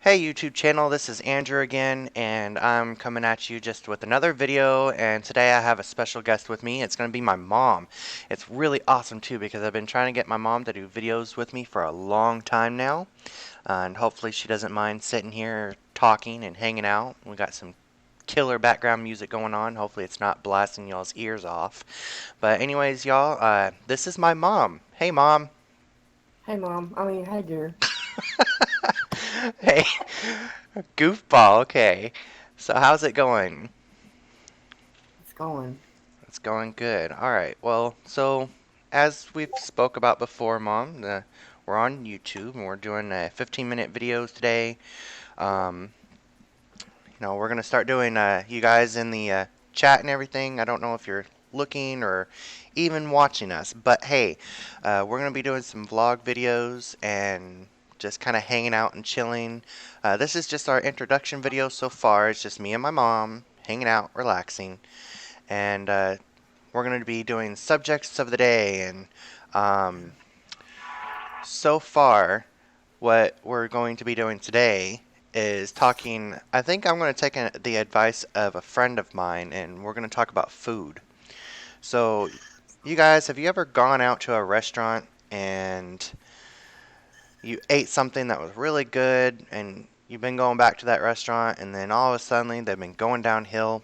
Hey YouTube channel, this is Andrew again, and I'm coming at you just with another video, and today I have a special guest with me. It's going to be my mom. It's really awesome too because I've been trying to get my mom to do videos with me for a long time now, and hopefully she doesn't mind sitting here talking and hanging out. We got some killer background music going on. Hopefully it's not blasting y'all's ears off. But anyways, y'all, this is my mom. Hey mom. Hey, Mom. I mean, hey, dear. Hey, goofball, okay. So how's it going? It's going. It's going good. All right. Well, so as we've spoke about before, Mom, we're on YouTube and we're doing 15-minute videos today. Um, we're gonna start doing you guys in the chat and everything. I don't know if you're looking or even watching us, but hey, we're gonna be doing some vlog videos and just kind of hanging out and chilling. This is just our introduction video so far. It's just me and my mom hanging out, relaxing, and we're going to be doing subjects of the day. And um, so far, what we're going to be doing today is talking. I think I'm going to take the advice of a friend of mine, and we're going to talk about food. So, you guys, have you ever gone out to a restaurant and you ate something that was really good, and you've been going back to that restaurant, and then all of a sudden they've been going downhill?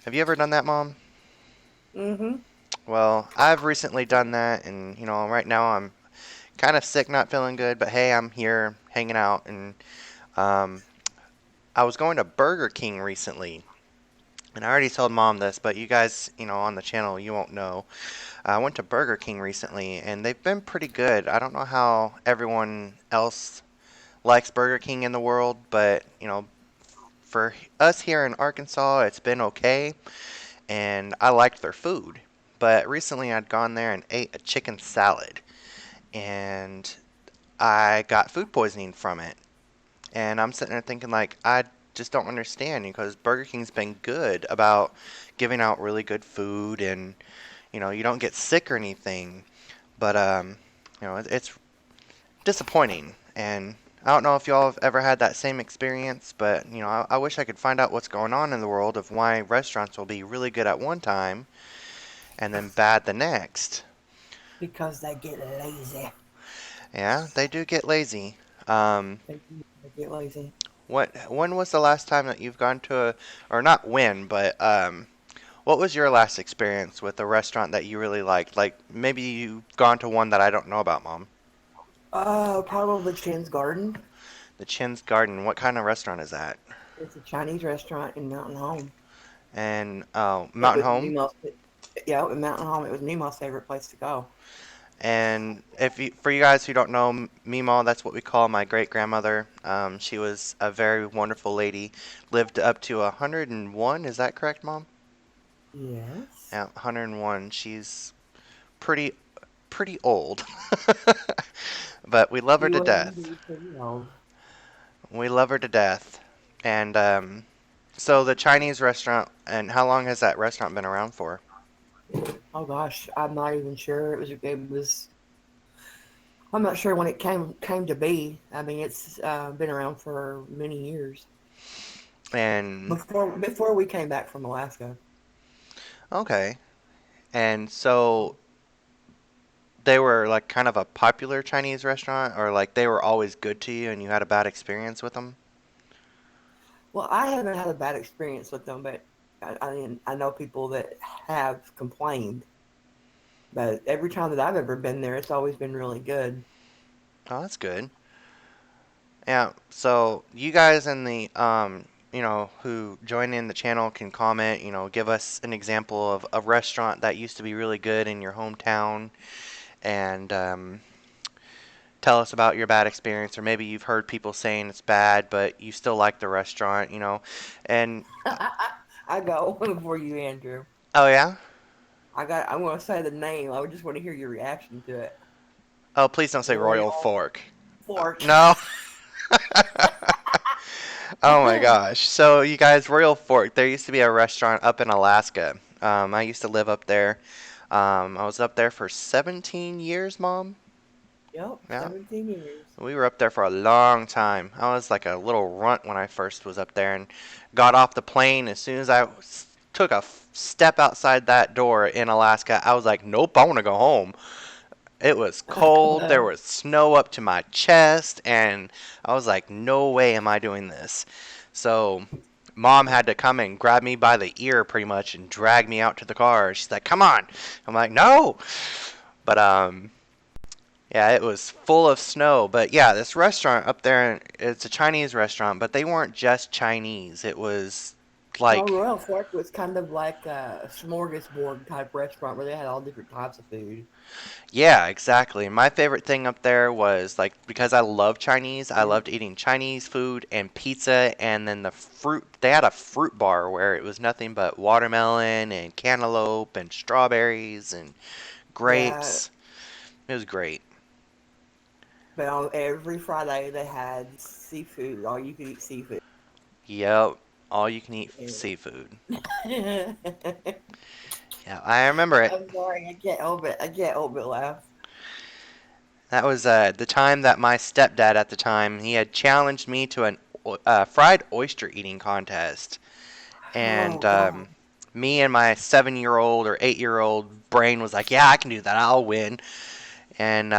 Have you ever done that, Mom? Mm-hmm. Well, I've recently done that, and right now I'm kind of sick, not feeling good, but hey, I'm here hanging out. And um, I was going to Burger King recently, and I already told Mom this, but you guys, on the channel, you won't know. I went to Burger King recently, and they've been pretty good. I don't know how everyone else likes Burger King in the world, but for us here in Arkansas, it's been okay, and I liked their food. But recently, I'd gone there and ate a chicken salad, and I got food poisoning from it. And I'm sitting there thinking, like, I just don't understand because Burger King's been good about giving out really good food and, you don't get sick or anything. But, it's disappointing. And I don't know if y'all have ever had that same experience, but, I wish I could find out what's going on in the world of why restaurants will be really good at one time and then bad the next. Because they get lazy. Yeah, they do get lazy. Um, They get lazy. when was the last time that you've gone to or not when, but what was your last experience with a restaurant that you really liked? Like maybe you've gone to one that I don't know about, Mom. Probably Chin's Garden. The Chin's Garden. What kind of restaurant is that? It's a Chinese restaurant in Mountain Home. And It Mountain was Home. Nemo's. Yeah, in Mountain Home, it was Nemo's favorite place to go. And for you guys who don't know, Mimo, that's what we call my great grandmother. She was a very wonderful lady. Lived up to 101. Is that correct, Mom? Yes. Yeah, 101. She's pretty pretty old. But we love her She to was death. indeed pretty old. We love her to death. And so the Chinese restaurant, and how long has that restaurant been around for? Oh gosh, I'm not even sure. I'm not sure when it came to be. I mean, it's been around for many years. And Before we came back from Alaska. okay. And so they were like kind of a popular Chinese restaurant, or like they were always good to you and you had a bad experience with them? Well, I haven't had a bad experience with them, but I know people that have complained. But every time that I've ever been there, it's always been really good. Oh, that's good. Yeah. So you guys in the who join in the channel can comment, give us an example of a restaurant that used to be really good in your hometown and tell us about your bad experience, or maybe you've heard people saying it's bad, but you still like the restaurant. And I go before you, Andrew. oh yeah, I'm going to say the name. I would just want to hear your reaction to it. oh please don't say Royal Royal Fork. Fork. No. Oh my gosh. So you guys, Royal Fork. There used to be a restaurant up in Alaska. I used to live up there. I was up there for 17 years, Mom. Yep, Yeah. 17 years. We were up there for a long time. I was like a little runt when I first was up there and got off the plane. As soon as I took a step outside that door in Alaska, I was like, nope, I want to go home. It was cold. There was snow up to my chest, and I was like, no way am I doing this. So, mom had to come and grab me by the ear pretty much and drag me out to the car. She's like, come on. I'm like, no. But, yeah, it was full of snow. But yeah, this restaurant up there, it's a Chinese restaurant, but they weren't just Chinese. It was Well, like, Royal Fork was kind of like a smorgasbord type restaurant where they had all different types of food. yeah, exactly. My favorite thing up there was like because I love Chinese, I loved eating Chinese food and pizza, and then the fruit. They had a fruit bar where it was nothing but watermelon and cantaloupe and strawberries and Yeah, grapes. It was great. but on every Friday they had seafood, all you could eat seafood. Yep, all you can eat Yeah. seafood. Yeah, I remember it. I'm sorry, I can't help it. I can't help but laugh. That was the time that my stepdad at the time he had challenged me to an fried oyster eating contest, and Oh God. me and my 7-year-old or 8-year-old brain was like, "Yeah, I can do that. I'll win." And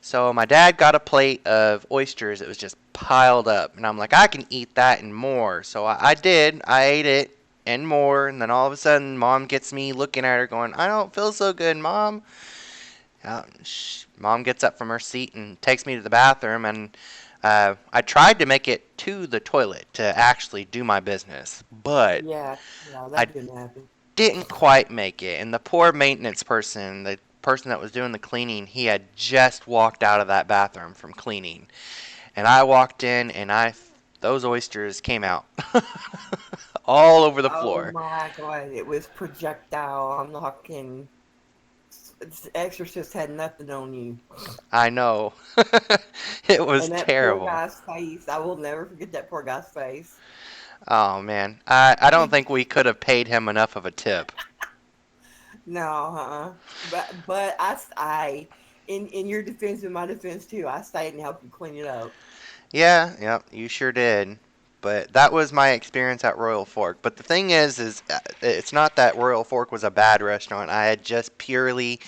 so my dad got a plate of oysters. It was just piled up, and I'm like, "I can eat that and more." So I did. I ate it and more, and then all of a sudden, mom gets me looking at her, going, "I don't feel so good, mom." Mom gets up from her seat and takes me to the bathroom, and I tried to make it to the toilet to actually do my business, but Yeah, no, I that didn't happen. didn't quite make it. And the poor maintenance person, the person that was doing the cleaning, he had just walked out of that bathroom from cleaning, and I walked in, and those oysters came out all over the Oh floor. my God, it was projectile. I'm talking. Exorcist had nothing on you. I know. It was And that poor terrible. guy's face, I will never forget that poor guy's face. Oh man, I don't think we could have paid him enough of a tip. No, but in your defense and my defense too, I stayed and helped you clean it up. Yeah, yep, you sure did. But that was my experience at Royal Fork. But the thing is it's not that Royal Fork was a bad restaurant. I had just purely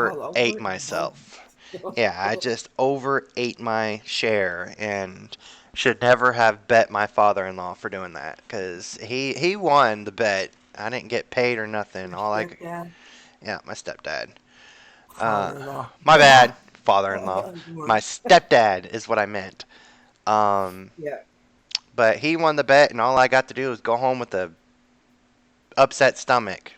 All overate over it. myself. Yeah, I just overate my share and should never have bet my father-in-law for doing that because he won the bet. I didn't get paid or nothing. Your All I could, stepdad, yeah, my stepdad. Uh, father-in-law. my bad, father-in-law. My Worse. stepdad is what I meant. Um, Yeah. but he won the bet, and all I got to do was go home with a upset stomach.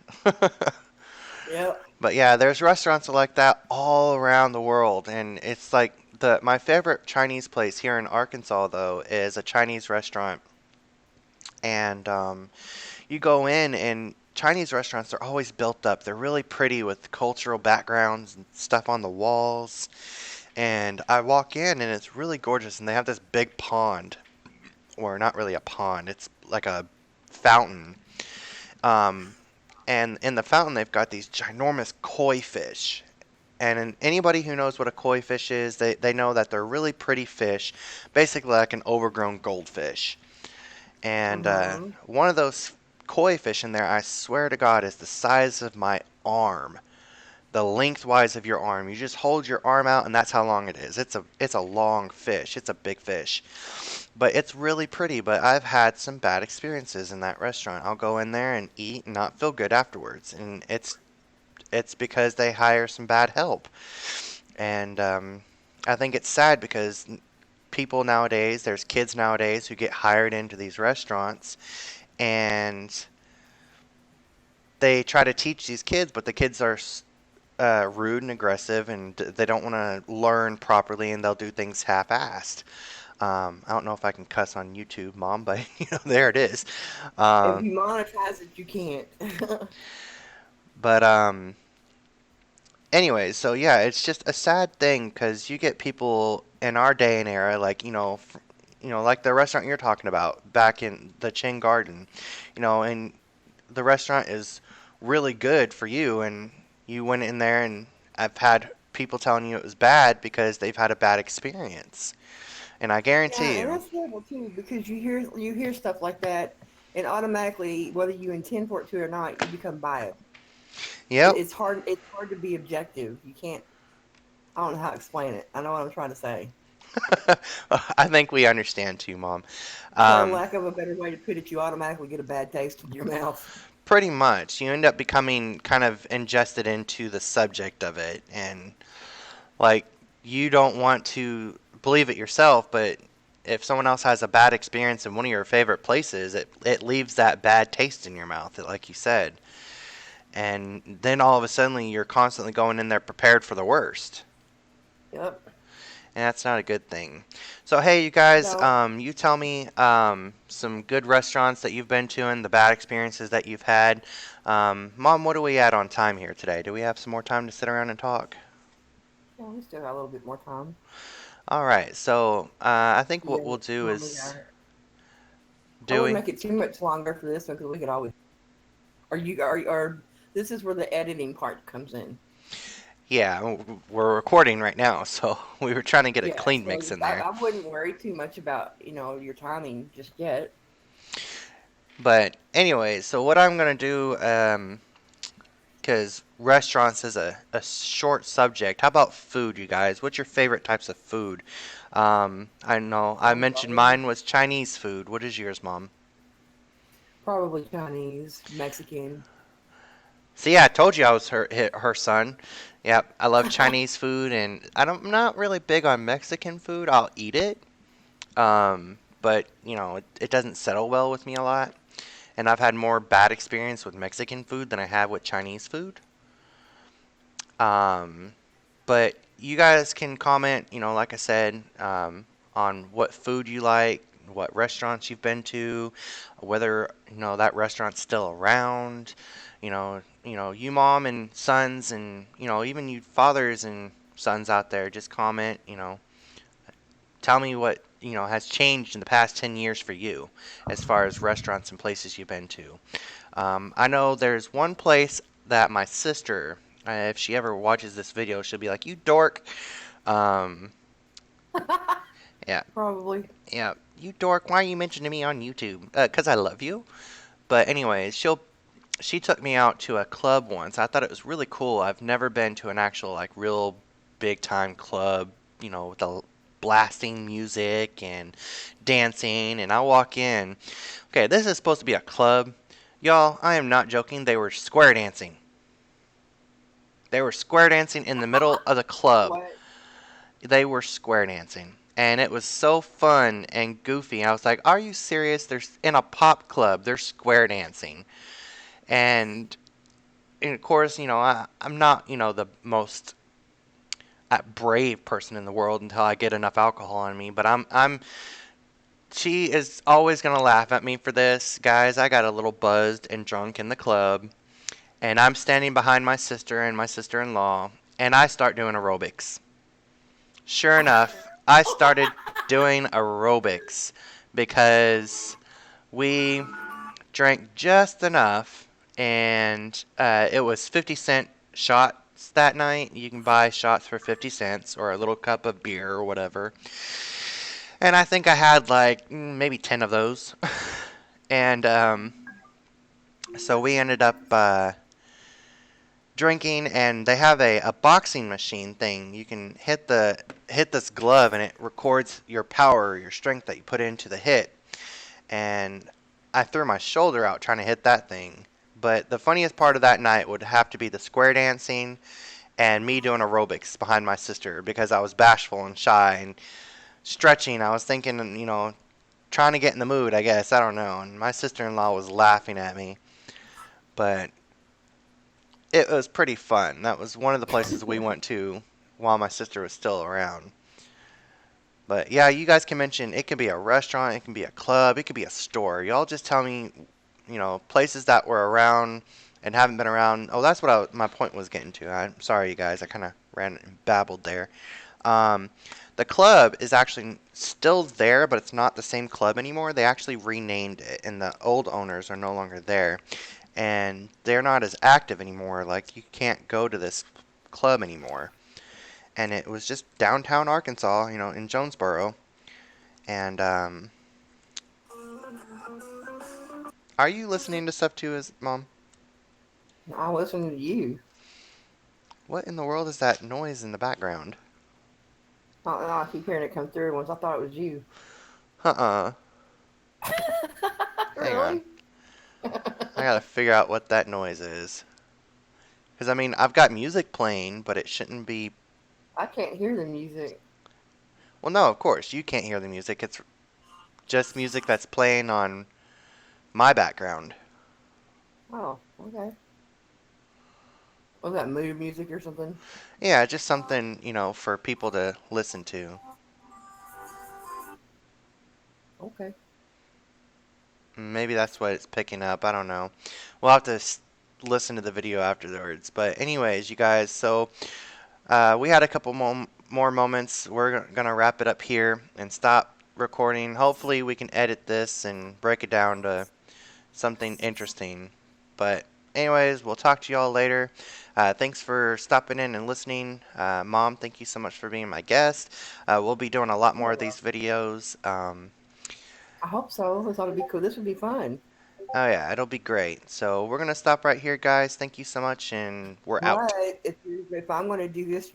Yep. But yeah, there's restaurants like that all around the world, and it's like the my favorite Chinese place here in Arkansas though is a Chinese restaurant, and you go in and Chinese restaurants are always built up. They're really pretty with cultural backgrounds and stuff on the walls. And I walk in and it's really gorgeous, and they have this big pond, or not really a pond. It's like a fountain. Um, and in the fountain, they've got these ginormous koi fish. And anybody who knows what a koi fish is, they know that they're really pretty fish, basically like an overgrown goldfish. And Uh-huh. one of those koi fish in there, I swear to God, is the size of my arm, the lengthwise of your arm. You just hold your arm out, and that's how long it is. It's a long fish. It's a big fish, but it's really pretty. But I've had some bad experiences in that restaurant. I'll go in there and eat and not feel good afterwards, and it's because they hire some bad help. And I think it's sad because people nowadays, there's kids nowadays who get hired into these restaurants, and they try to teach these kids, but the kids are rude and aggressive, and they don't want to learn properly, and they'll do things half-assed. I don't know if I can cuss on YouTube, Mom, but there it is. If Um, you monetize it, you can't. but anyways, so yeah, it's just a sad thing because you get people in our day and era, like like the restaurant you're talking about back in the Chin Garden, and the restaurant is really good for you, and you went in there, and I've had people telling you it was bad because they've had a bad experience. And I Yeah, guarantee and you, that's terrible too because you hear stuff like that, and automatically, whether you intend for it to or not, you become biased. yep, It's hard to be objective. You can't. I don't know how to explain it. I know what I'm trying to say. I think we understand too, Mom. For Um, lack of a better way to put it, you automatically get a bad taste in your mouth. Pretty much. You end up becoming kind of ingested into the subject of it. And, like, you don't want to believe it yourself, but if someone else has a bad experience in one of your favorite places, it leaves that bad taste in your mouth, like you said. And then all of a sudden, you're constantly going in there prepared for the worst. Yep. And that's not a good thing. So, hey, you guys, No. you tell me some good restaurants that you've been to and the bad experiences that you've had. Mom, what are we at on time here today? Do we have some more time to sit around and talk? Yeah, we still got a little bit more time. All right, so I think what Yeah, we'll do normally is, got it. I do wouldn't we? make it too much longer for this one because we could always. Are you are this is where the editing part comes in. Yeah, we're recording right now, so we were trying to get a Yeah, clean so mix in I, there. I wouldn't worry too much about your timing just yet. But anyway, so what I'm gonna do, because restaurants is a short subject. How about food, you guys? What's your favorite types of food? I know I Mine's mentioned always mine was Chinese food. What is yours, Mom? probably Chinese, Mexican. See, yeah, I told you I was her son. Yep, I love Chinese food, and I'm not really big on Mexican food. I'll eat it, but it doesn't settle well with me a lot. And I've had more bad experience with Mexican food than I have with Chinese food. Um, But you guys can comment, like I said, on what food you like, what restaurants you've been to, whether that restaurant's still around. You mom and sons, and even you fathers and sons out there, just comment. Tell me what has changed in the past 10 years for you, as far as restaurants and places you've been to. I know there's one place that my sister, if she ever watches this video, she'll be like, "You dork." Um, yeah, Probably. yeah, you dork. Why are you mentioning me on YouTube? 'Cause I love you. But anyways, she took me out to a club once. I thought it was really cool. I've never been to an actual like real big time club, with the blasting music and dancing. And I walk in. Okay, this is supposed to be a club. Y'all, I am not joking. They were square dancing. They were square dancing in the middle of the club. What? They were square dancing. And it was so fun and goofy. I was like, "Are you serious? There's in a pop club. They're square dancing." And, and of course, I'm not, the most brave person in the world until I get enough alcohol on me. But she is always gonna laugh at me for this, guys. I got a little buzzed and drunk in the club, and I'm standing behind my sister and my sister-in-law, and I start doing aerobics. Sure enough, I started doing aerobics because we drank just enough, and it was 50-cent shots that night. You can buy shots for 50 cents or a little cup of beer or whatever. And I think I had like maybe 10 of those. And so we ended up drinking, and they have a boxing machine thing. You can hit this glove, and it records your power, your strength that you put into the hit. And I threw my shoulder out trying to hit that thing. But the funniest part of that night would have to be the square dancing and me doing aerobics behind my sister because I was bashful and shy and stretching. I was thinking, trying to get in the mood, I guess. I don't know. And my sister-in-law was laughing at me. But it was pretty fun. That was one of the places we went to while my sister was still around. But yeah, you guys can mention it could be a restaurant, it can be a club, it could be a store. Y'all just tell me, places that were around and haven't been around. Oh, that's what my point was getting to. I'm sorry, you guys. I kind of ran and babbled there. Um, the club is actually still there, but it's not the same club anymore. They actually renamed it, and the old owners are no longer there. And they're not as active anymore. Like, you can't go to this club anymore. and it was just downtown Arkansas, in Jonesboro. And are you listening to stuff too, as Mom? I listen to you. What in the world is that noise in the background? I keep hearing it come through once. I thought it was you. Uh-uh. Hang on. Really? I gotta figure out what that noise is. Because, I mean, I've got music playing, but it shouldn't be. I can't hear the music. Well, no, of course, you can't hear the music. It's just music that's playing on my background. Oh, okay. Was that mood music or something? Yeah, just something, for people to listen to. Okay. Maybe that's what it's picking up. I don't know. We'll have to listen to the video afterwards. But, anyways, you guys, so we had a couple more moments. We're going to wrap it up here and stop recording. Hopefully, we can edit this and break it down to something interesting. But, anyways, we'll talk to y'all later. Thanks for stopping in and listening. Mom, thank you so much for being my guest. We'll be doing a lot more Oh, of these well. videos. I hope so. I thought it'd be cool. This would be fun. Oh, yeah, it'll be great. So, we're going to stop right here, guys. Thank you so much, and we're out. But if I'm going to do this for